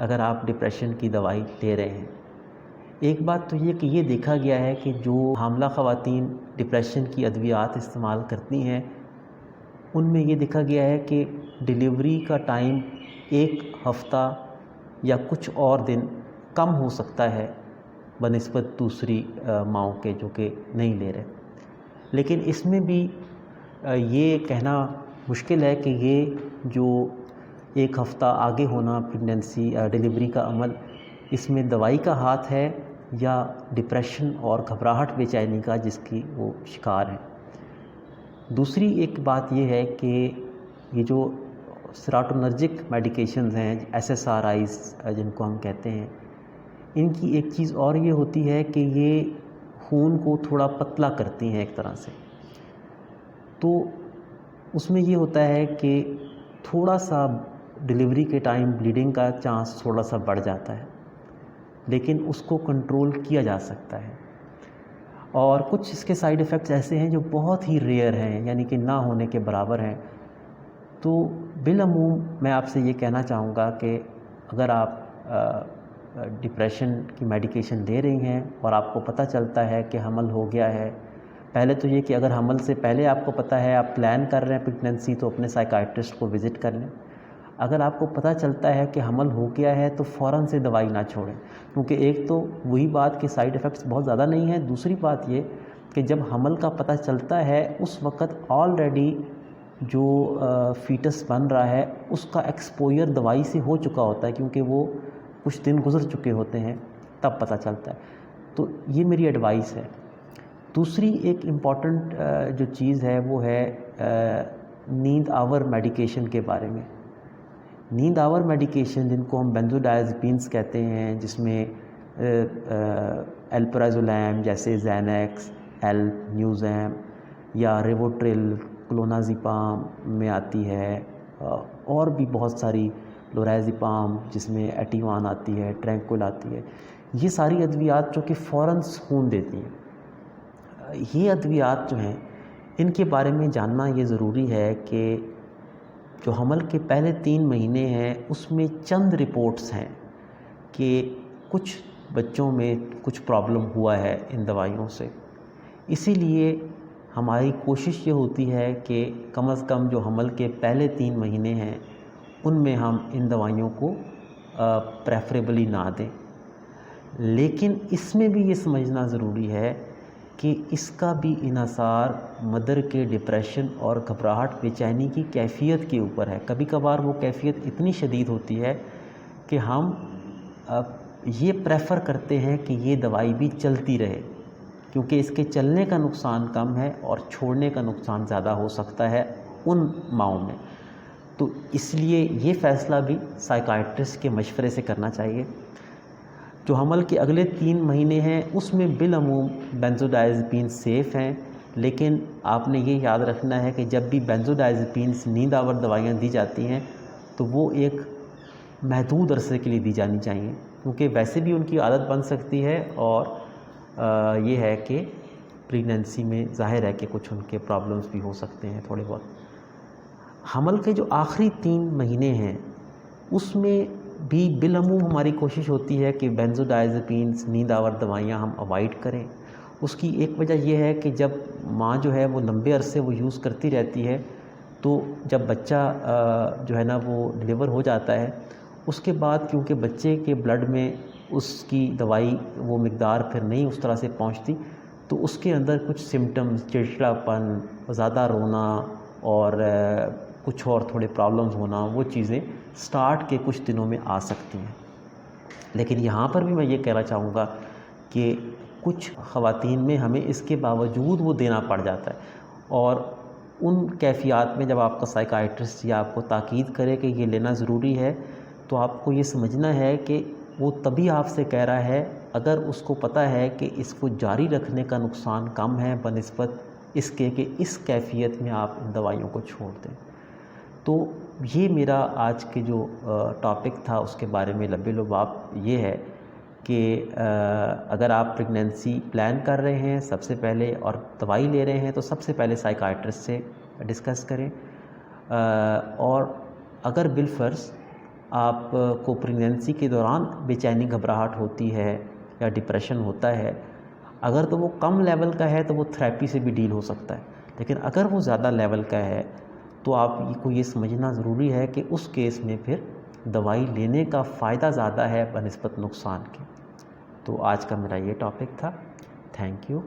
اگر آپ ڈپریشن کی دوائی لے رہے ہیں۔ ایک بات تو یہ کہ یہ دیکھا گیا ہے کہ جو حاملہ خواتین ڈپریشن کی ادویات استعمال کرتی ہیں ان میں یہ دیکھا گیا ہے کہ ڈیلیوری کا ٹائم 1 ہفتہ یا کچھ اور دن کم ہو سکتا ہے بنسبت دوسری ماؤں کے جو کہ نہیں لے رہے۔ لیکن اس میں بھی یہ کہنا مشکل ہے کہ یہ جو 1 ہفتہ آگے ہونا پریگنینسی ڈیلیوری کا عمل، اس میں دوائی کا ہاتھ ہے یا ڈپریشن اور گھبراہٹ بے چینی کا جس کی وہ شکار ہیں۔ دوسری ایک بات یہ ہے کہ یہ جو سیروٹونرجک میڈیکیشنز ہیں SSRIs جن کو ہم کہتے ہیں، ان کی ایک چیز اور یہ ہوتی ہے کہ یہ خون کو تھوڑا پتلا کرتی ہیں ایک طرح سے، تو اس میں یہ ہوتا ہے کہ تھوڑا سا ڈیلیوری کے ٹائم بلیڈنگ کا چانس تھوڑا سا بڑھ جاتا ہے، لیکن اس کو کنٹرول کیا جا سکتا ہے۔ اور کچھ اس کے سائیڈ ایفیکٹس ایسے ہیں جو بہت ہی ریئر ہیں، یعنی کہ نہ ہونے کے برابر ہیں۔ تو بالعموم میں آپ سے یہ کہنا چاہوں گا کہ اگر آپ ڈپریشن کی میڈیکیشن لے رہی ہیں اور آپ کو پتہ چلتا ہے کہ حمل ہو گیا ہے، پہلے تو یہ کہ اگر حمل سے پہلے آپ کو پتہ ہے، آپ پلان کر رہے ہیں پریگنینسی، تو اپنے سائیکائٹرسٹ کو وزٹ کر لیں۔ اگر آپ کو پتہ چلتا ہے کہ حمل ہو گیا ہے تو فوراً سے دوائی نہ چھوڑیں، کیونکہ ایک تو وہی بات کہ سائیڈ ایفیکٹس بہت زیادہ نہیں ہیں، دوسری بات یہ کہ جب حمل کا پتہ چلتا ہے اس وقت آلریڈی جو فیٹس بن رہا ہے اس کا ایکسپوئر دوائی سے ہو چکا ہوتا ہے، کیونکہ وہ کچھ دن گزر چکے ہوتے ہیں تب پتہ چلتا ہے۔ تو یہ میری ایڈوائس ہے۔ دوسری ایک امپورٹنٹ جو چیز ہے وہ ہے نیند آور میڈیکیشن کے بارے میں۔ نیند آور میڈیکیشن جن کو ہم بینزوڈائزپینس کہتے ہیں، جس میں الپرازولام جیسے زینیکس، نیوزیم یا ریووٹرل، کلونازیپام میں آتی ہے، اور بھی بہت ساری، لورازیپام جس میں ایٹیوان آتی ہے، ٹرینکول آتی ہے، یہ ساری ادویات جو کہ فوراً سکون دیتی ہیں۔ یہ ادویات جو ہیں ان کے بارے میں جاننا یہ ضروری ہے کہ جو حمل کے پہلے 3 مہینے ہیں اس میں چند رپورٹس ہیں کہ کچھ بچوں میں کچھ پرابلم ہوا ہے ان دوائیوں سے، اسی لیے ہماری کوشش یہ ہوتی ہے کہ کم از کم جو حمل کے پہلے 3 مہینے ہیں ان میں ہم ان دوائیوں کو پریفریبلی نہ دیں۔ لیکن اس میں بھی یہ سمجھنا ضروری ہے کہ اس کا بھی انحصار مدر کے ڈپریشن اور گھبراہٹ بے چینی کی کیفیت کے اوپر ہے۔ کبھی کبھار وہ کیفیت اتنی شدید ہوتی ہے کہ ہم یہ پریفر کرتے ہیں کہ یہ دوائی بھی چلتی رہے، کیونکہ اس کے چلنے کا نقصان کم ہے اور چھوڑنے کا نقصان زیادہ ہو سکتا ہے ان ماؤں میں۔ تو اس لیے یہ فیصلہ بھی سائیکائٹرسٹ کے مشورے سے کرنا چاہیے۔ جو حمل کے اگلے 3 مہینے ہیں اس میں بالعموم بینزوڈائزپینس سیف ہیں، لیکن آپ نے یہ یاد رکھنا ہے کہ جب بھی بینزوڈائزپینس نیند آور دوائیاں دی جاتی ہیں تو وہ ایک محدود عرصے کے لیے دی جانی چاہیے، کیونکہ ویسے بھی ان کی عادت بن سکتی ہے، اور یہ ہے کہ پریگنینسی میں ظاہر ہے کہ کچھ ان کے پرابلمز بھی ہو سکتے ہیں تھوڑے بہت۔ حمل کے جو آخری 3 مہینے ہیں اس میں بھی بالعموم ہماری کوشش ہوتی ہے کہ بینزوڈائزپینس نیند آور دوائیاں ہم اوائڈ کریں۔ اس کی ایک وجہ یہ ہے کہ جب ماں جو ہے وہ لمبے عرصے وہ یوز کرتی رہتی ہے تو جب بچہ جو ہے نا وہ ڈلیور ہو جاتا ہے اس کے بعد، کیونکہ بچے کے بلڈ میں اس کی دوائی وہ مقدار پھر نہیں اس طرح سے پہنچتی، تو اس کے اندر کچھ سمٹمز، چڑچڑاپن، زیادہ رونا اور کچھ اور تھوڑے پرابلمز ہونا، وہ چیزیں سٹارٹ کے کچھ دنوں میں آ سکتی ہیں۔ لیکن یہاں پر بھی میں یہ کہنا چاہوں گا کہ کچھ خواتین میں ہمیں اس کے باوجود وہ دینا پڑ جاتا ہے، اور ان کیفیات میں جب آپ کا سائیکائٹرسٹ یا آپ کو تاکید کرے کہ یہ لینا ضروری ہے، تو آپ کو یہ سمجھنا ہے کہ وہ تبھی آپ سے کہہ رہا ہے اگر اس کو پتہ ہے کہ اس کو جاری رکھنے کا نقصان کم ہے بنسبت اس کے کہ اس کیفیت میں آپ ان دوائیوں کو چھوڑ دیں۔ تو یہ میرا آج کے جو ٹاپک تھا اس کے بارے میں لب لباب یہ ہے کہ اگر آپ پریگنینسی پلان کر رہے ہیں سب سے پہلے اور دوائی لے رہے ہیں تو سب سے پہلے سائیکائٹرسٹ سے ڈسکس کریں، اور اگر بالفرض آپ کو پریگنینسی کے دوران بے چینی گھبراہٹ ہوتی ہے یا ڈپریشن ہوتا ہے، اگر تو وہ کم لیول کا ہے تو وہ تھراپی سے بھی ڈیل ہو سکتا ہے، لیکن اگر وہ زیادہ لیول کا ہے تو آپ کو یہ سمجھنا ضروری ہے کہ اس کیس میں پھر دوائی لینے کا فائدہ زیادہ ہے بنسبت نقصان کے۔ تو آج کا میرا یہ ٹاپک تھا۔ Thank you.